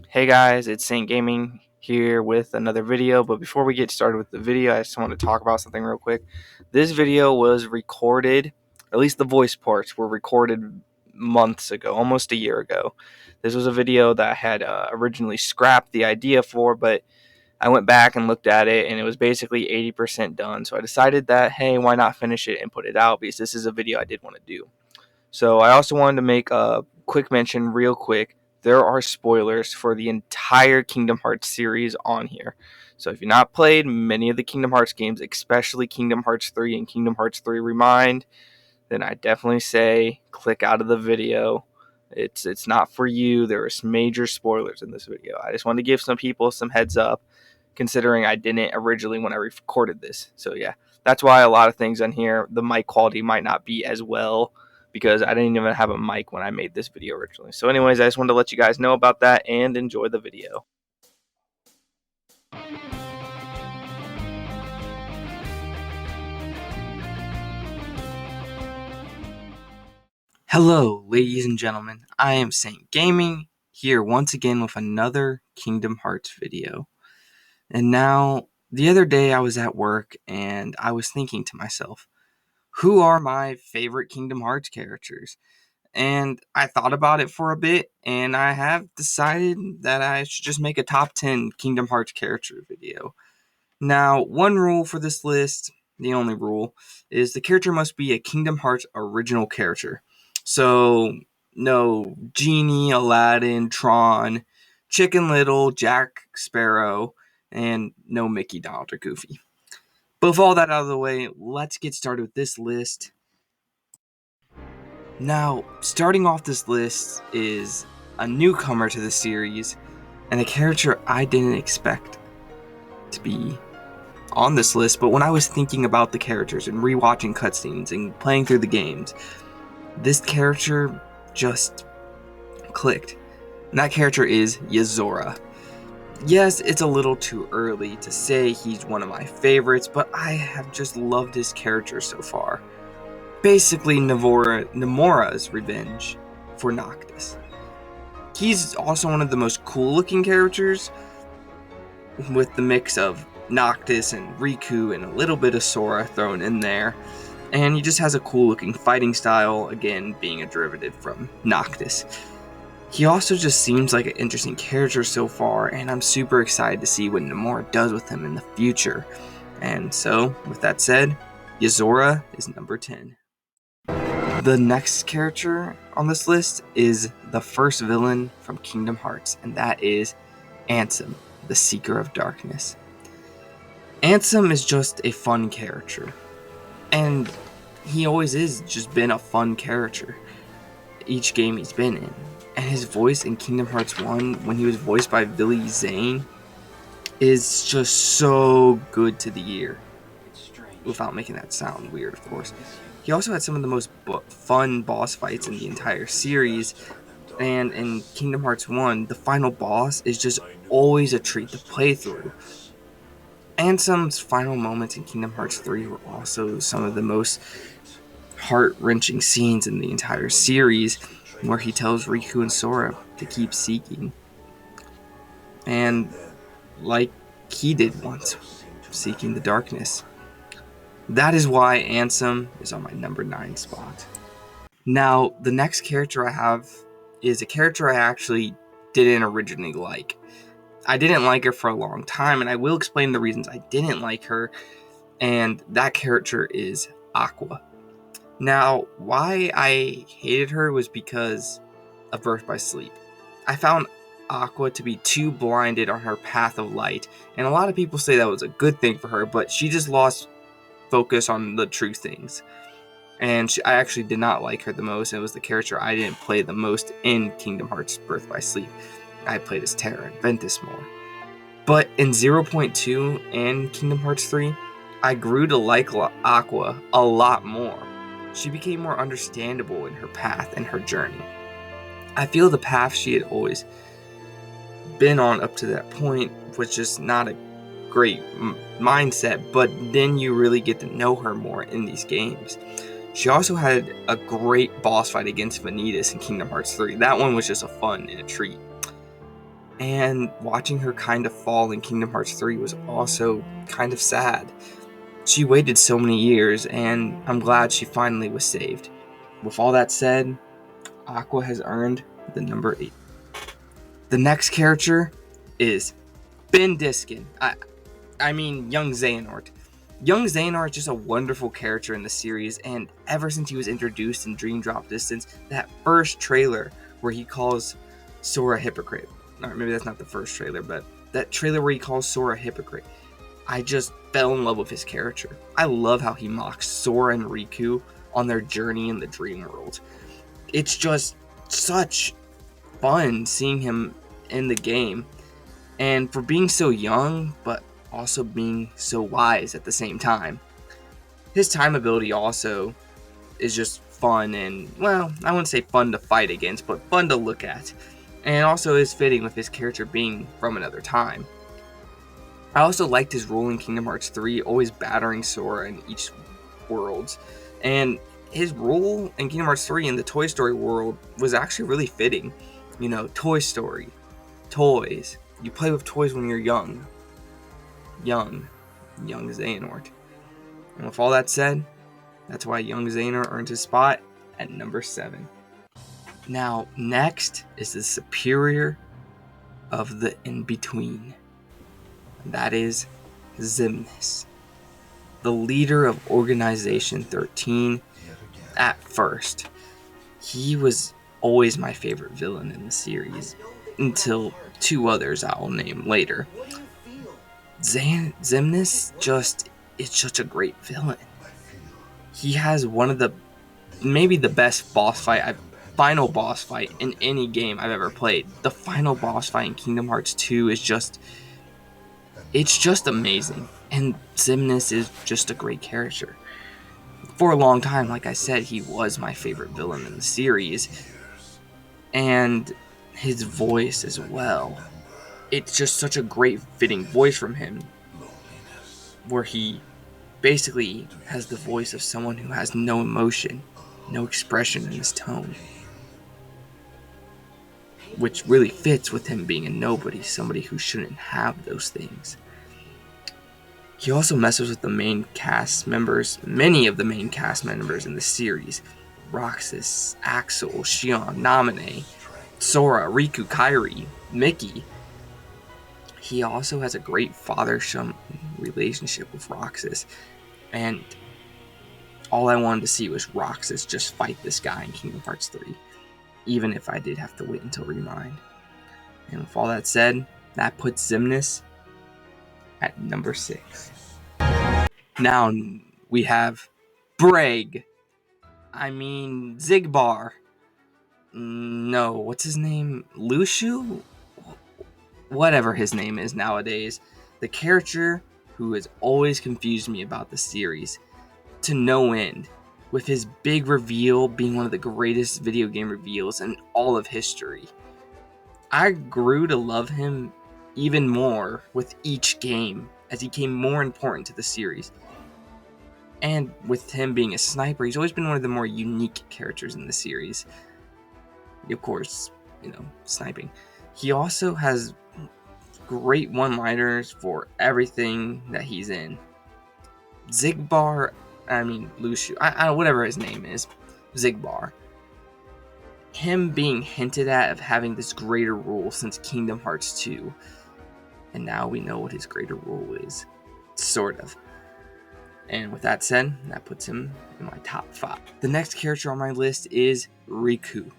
Hey guys, it's Saint Gaming here with another video. But before we get started with the video, I just want to talk about something real quick. This video was recorded, at least the voice parts were recorded months ago, almost a year ago. This was a video that I had originally scrapped the idea for, but I went back and looked at it and it was basically 80% done. So I decided that, hey, why not finish it and put it out, because this is a video I did want to do. So I also wanted to make a quick mention, real quick. There are spoilers for the entire Kingdom Hearts series on here. So if you've not played many of the Kingdom Hearts games, especially Kingdom Hearts 3 and Kingdom Hearts 3 Remind, then I definitely say click out of the video. It's not for you. There is major spoilers in this video. I just wanted to give some people some heads up, considering I didn't originally when I recorded this. So yeah, that's why a lot of things on here, the mic quality might not be as well, because I didn't even have a mic when I made this video originally. So anyways, I just wanted to let you guys know about that and enjoy the video. Hello, ladies and gentlemen. I am Saint Gaming here once again with another Kingdom Hearts video. And now, the other day I was at work and I was thinking to myself, who are my favorite Kingdom Hearts characters? And I thought about it for a bit, and I have decided that I should just make a top 10 Kingdom Hearts character video. Now, one rule for this list, the only rule, is the character must be a Kingdom Hearts original character. So, no Genie, Aladdin, Tron, Chicken Little, Jack Sparrow, and no Mickey, Donald, or Goofy. But with all that out of the way, let's get started with this list. Now, starting off this list is a newcomer to the series, and a character I didn't expect to be on this list, but when I was thinking about the characters and rewatching cutscenes and playing through the games, this character just clicked. And that character is Yazora. Yes, it's a little too early to say he's one of my favorites, but I have just loved his character so far. Basically, Nemora's revenge for Noctis. He's also one of the most cool-looking characters, with the mix of Noctis and Riku and a little bit of Sora thrown in there. And he just has a cool-looking fighting style, again, being a derivative from Noctis. He also just seems like an interesting character so far, and I'm super excited to see what Nemora does with him in the future. And so, with that said, Yazora is number 10. The next character on this list is the first villain from Kingdom Hearts, and that is Ansem, the Seeker of Darkness. Ansem is just a fun character, and he always is just been a fun character each game he's been in. And his voice in Kingdom Hearts 1, when he was voiced by Billy Zane, is just so good to the ear, without making that sound weird, of course. He also had some of the most fun boss fights in the entire series, and in Kingdom Hearts 1, the final boss is just always a treat to play through. Ansem's final moments in Kingdom Hearts 3 were also some of the most heart-wrenching scenes in the entire series, where he tells Riku and Sora to keep seeking. And like he did once, seeking the darkness. That is why Ansem is on my number 9 spot. Now, the next character I have is a character I actually didn't originally like. I didn't like her for a long time, and I will explain the reasons I didn't like her, and that character is Aqua. Now, why I hated her was because of Birth by Sleep. I found Aqua to be too blinded on her path of light, and a lot of people say that was a good thing for her, but she just lost focus on the true things. And I actually did not like her the most, and it was the character I didn't play the most in Kingdom Hearts Birth by Sleep. I played as Terra and Ventus more. But in 0.2 and Kingdom Hearts 3, I grew to like Aqua a lot more. She became more understandable in her path and her journey. I feel the path she had always been on up to that point was just not a great mindset, but then you really get to know her more in these games. She also had a great boss fight against Vanitas in Kingdom Hearts 3. That one was just a fun and a treat. And watching her kind of fall in Kingdom Hearts 3 was also kind of sad. She waited so many years, and I'm glad she finally was saved. With all that said, Aqua has earned the number 8. The next character is Ben Diskin. I mean, young Xehanort. Young Xehanort is just a wonderful character in the series, and ever since he was introduced in Dream Drop Distance, that first trailer where he calls Sora a hypocrite. Or maybe that's not the first trailer, but that trailer where he calls Sora a hypocrite. I just fell in love with his character. I love how he mocks Sora and Riku on their journey in the dream world. It's just such fun seeing him in the game. And for being so young, but also being so wise at the same time. His time ability also is just fun and, well, I wouldn't say fun to fight against, but fun to look at. And also is fitting with his character being from another time. I also liked his role in Kingdom Hearts 3, always battering Sora in each world. And his role in Kingdom Hearts 3 in the Toy Story world was actually really fitting. You know, Toy Story, toys. You play with toys when you're young. Young Xehanort. And with all that said, that's why young Xehanort earned his spot at number 7. Now, next is the superior of the in-between. That is Zimnis, the leader of Organization 13. At first, he was always my favorite villain in the series, until 2 others I'll name later. Zimnis is such a great villain. He has one of the, maybe the best final boss fight in any game I've ever played. The final boss fight in Kingdom Hearts 2 is just amazing. And Zimnis is just a great character. For a long time, like I said, he was my favorite villain in the series. And his voice as well. It's just such a great fitting voice from him, where he basically has the voice of someone who has no emotion, no expression in his tone, which really fits with him being a nobody, somebody who shouldn't have those things. He also messes with the main cast members, many of the main cast members in the series: Roxas, Axel, Xion, Naminé, Sora, Riku, Kairi, Mickey. He also has a great father-son relationship with Roxas, and all I wanted to see was Roxas just fight this guy in Kingdom Hearts 3, even if I did have to wait until Remind. And with all that said, that puts Zimnis at number 6. Now we have Bragg. Zigbar. No, what's his name? Lushu? Whatever his name is nowadays. The character who has always confused me about the series to no end, with his big reveal being one of the greatest video game reveals in all of history. I grew to love him even more with each game as he became more important to the series. And with him being a sniper, he's always been one of the more unique characters in the series. Of course, sniping. He also has great one-liners for everything that he's in. Lushu, whatever his name is, Zigbar. Him being hinted at of having this greater role since Kingdom Hearts 2. And now we know what his greater role is. Sort of. And with that said, that puts him in my top 5. The next character on my list is Riku.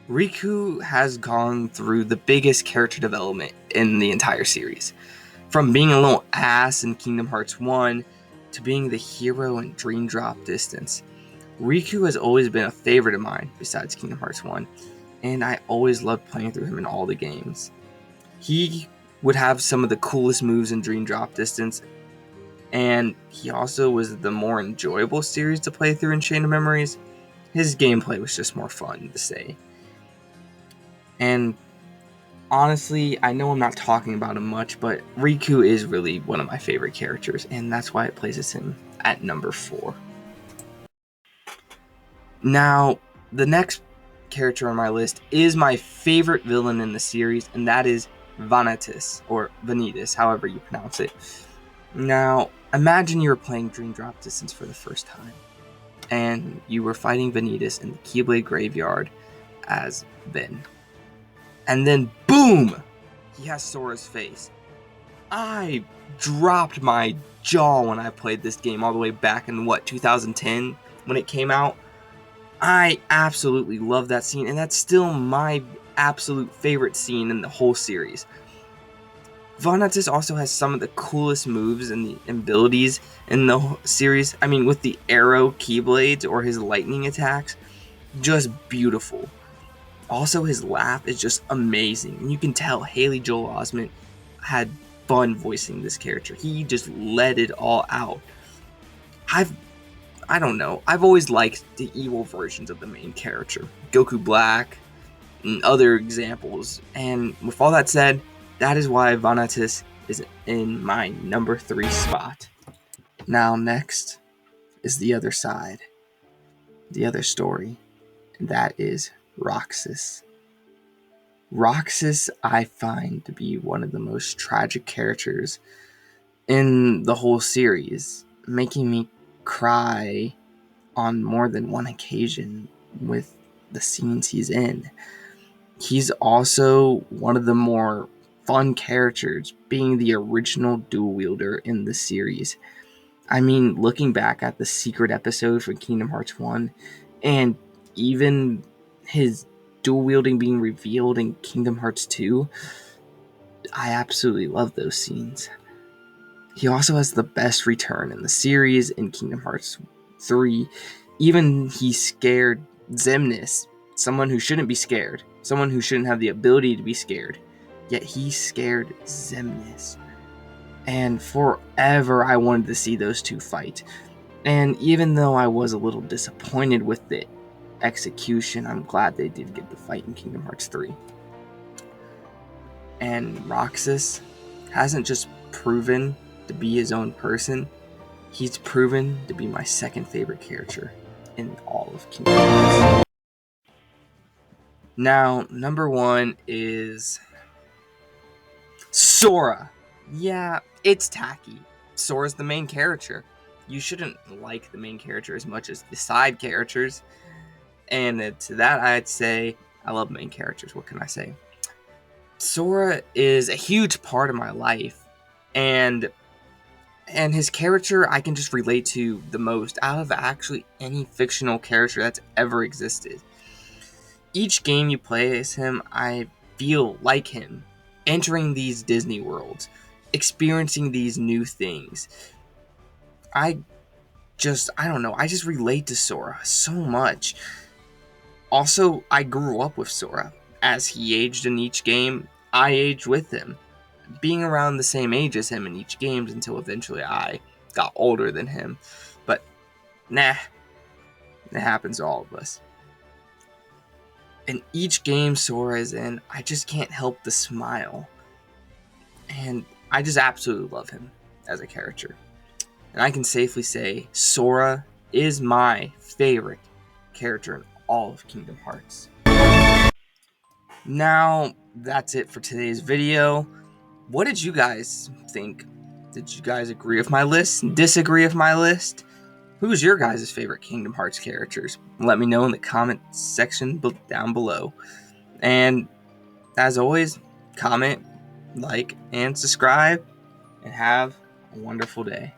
Riku has gone through the biggest character development in the entire series. From being a little ass in Kingdom Hearts 1 to being the hero in Dream Drop Distance. Riku has always been a favorite of mine besides Kingdom Hearts 1, and I always loved playing through him in all the games. He would have some of the coolest moves in Dream Drop Distance, and he also was the more enjoyable series to play through in Chain of Memories. His gameplay was just more fun to say. And honestly, I know I'm not talking about him much, but Riku is really one of my favorite characters, and that's why it places him at number 4. Now, the next character on my list is my favorite villain in the series, and that is Vanitas, or Vanitas, however you pronounce it. Now, imagine you were playing Dream Drop Distance for the first time, and you were fighting Vanitas in the Keyblade Graveyard as Ben. And then, boom! He has Sora's face. I dropped my jaw when I played this game all the way back in, 2010 when it came out. I absolutely love that scene, and that's still my absolute favorite scene in the whole series. Vanitas also has some of the coolest moves and the abilities in the series. I mean, with the arrow keyblades or his lightning attacks, just beautiful. Also, his laugh is just amazing, and you can tell Haley Joel Osment had fun voicing this character. He just let it all out. I don't know, I've always liked the evil versions of the main character, Goku Black, and other examples. And with all that said, that is why Vanitas is in my number 3 spot. Now, next is the other side, the other story, and that is Roxas. Roxas, I find to be one of the most tragic characters in the whole series, making me cry on more than one occasion with the scenes he's in. He's also one of the more fun characters, being the original dual wielder in the series. I mean, looking back at the secret episode for Kingdom Hearts 1, and even his dual wielding being revealed in Kingdom Hearts 2, I absolutely love those scenes. He also has the best return in the series in Kingdom Hearts 3. Even he scared Zimnis, someone who shouldn't be scared, someone who shouldn't have the ability to be scared, yet he scared Zimnis. And forever I wanted to see those two fight. And even though I was a little disappointed with the execution, I'm glad they did get the fight in Kingdom Hearts 3. And Roxas hasn't just proven to be his own person, he's proven to be my second favorite character in all of Kingdom Hearts. Now, number 1 is Sora. Yeah, it's tacky. Sora's the main character. You shouldn't like the main character as much as the side characters. And to that, I'd say I love main characters. What can I say? Sora is a huge part of my life, and his character I can just relate to the most out of actually any fictional character that's ever existed. Each game you play as him, I feel like him, entering these Disney worlds, experiencing these new things. I don't know, I just relate to Sora so much. Also, I grew up with Sora. As he aged in each game, I aged with him, being around the same age as him in each game until eventually I got older than him. But nah, it happens to all of us. In each game Sora is in, I just can't help but smile. And I just absolutely love him as a character. And I can safely say Sora is my favorite character in all of Kingdom Hearts. Now, that's it for today's video. What did you guys think? Did you guys agree with my list? Disagree with my list? Who's your guys' favorite Kingdom Hearts characters? Let me know in the comment section down below. And as always, comment, like, and subscribe, and have a wonderful day.